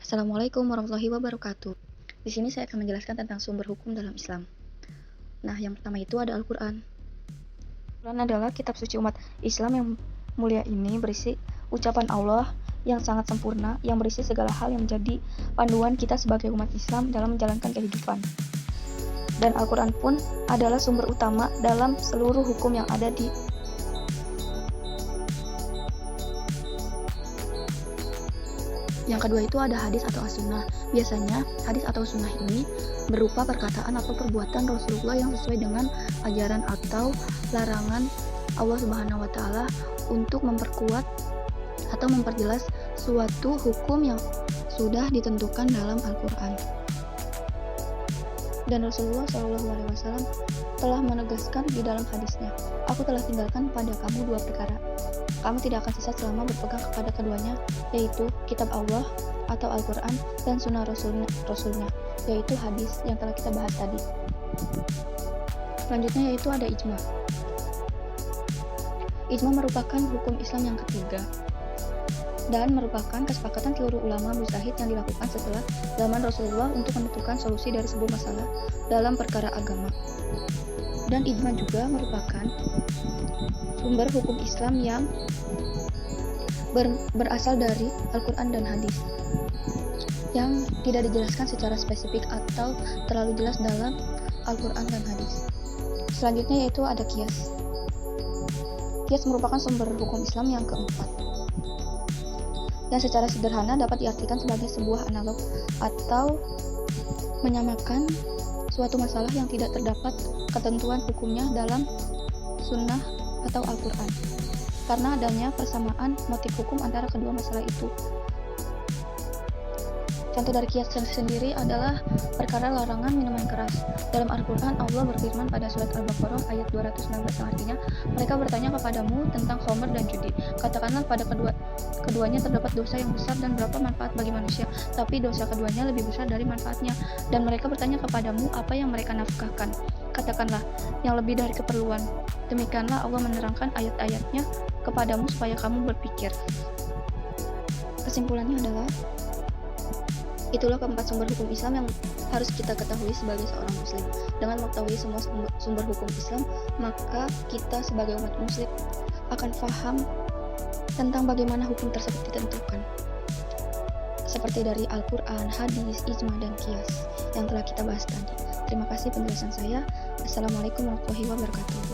Assalamualaikum warahmatullahi wabarakatuh. Di sini saya akan menjelaskan tentang sumber hukum dalam Islam. Nah, yang pertama itu ada Al-Quran. Al-Quran adalah kitab suci umat Islam yang mulia ini berisi ucapan Allah yang sangat sempurna, yang berisi segala hal yang menjadi panduan kita sebagai umat Islam dalam menjalankan kehidupan. Dan Al-Quran pun adalah sumber utama dalam seluruh hukum yang ada di Yang kedua itu ada hadis atau as-sunnah. Biasanya hadis atau sunnah ini berupa perkataan atau perbuatan Rasulullah yang sesuai dengan ajaran atau larangan Allah Subhanahu wa taala untuk memperkuat atau memperjelas suatu hukum yang sudah ditentukan dalam Al-Qur'an. Dan Rasulullah SAW telah menegaskan di dalam hadisnya, "Aku telah tinggalkan pada kamu dua perkara. Kamu tidak akan sesat selama berpegang kepada keduanya, yaitu kitab Allah atau Al-Quran dan sunnah Rasulnya, yaitu hadis yang telah kita bahas tadi." Selanjutnya yaitu ada ijma. Ijma merupakan hukum Islam yang ketiga dan merupakan kesepakatan seluruh ulama mujtahid yang dilakukan setelah zaman Rasulullah untuk menentukan solusi dari sebuah masalah dalam perkara agama. Dan ijma juga merupakan sumber hukum Islam yang berasal dari Al-Quran dan hadis yang tidak dijelaskan secara spesifik atau terlalu jelas dalam Al-Quran dan hadis. Selanjutnya yaitu ada qiyas. Qiyas merupakan sumber hukum Islam yang keempat, yang secara sederhana dapat diartikan sebagai sebuah analog atau menyamakan suatu masalah yang tidak terdapat ketentuan hukumnya dalam sunnah atau Al-Quran, karena adanya persamaan motif hukum antara kedua masalah itu. Contoh dari qiyas sendiri adalah perkara larangan minuman keras. Dalam Al-Quran, Allah berfirman pada surat Al-Baqarah ayat 219 yang artinya, "Mereka bertanya kepadamu tentang khamr dan judi. Katakanlah pada keduanya terdapat dosa yang besar dan berapa manfaat bagi manusia, tapi dosa keduanya lebih besar dari manfaatnya. Dan mereka bertanya kepadamu apa yang mereka nafkahkan. Katakanlah, yang lebih dari keperluan. Demikianlah Allah menerangkan ayat-ayatnya kepadamu supaya kamu berpikir." Kesimpulannya adalah, itulah keempat sumber hukum Islam yang harus kita ketahui sebagai seorang muslim. Dengan mengetahui semua sumber hukum Islam, maka kita sebagai umat muslim akan paham tentang bagaimana hukum tersebut ditentukan. Seperti dari Al-Quran, hadis, ijma, dan qiyas yang telah kita bahas tadi. Terima kasih penjelasan saya. Assalamualaikum warahmatullahi wabarakatuh.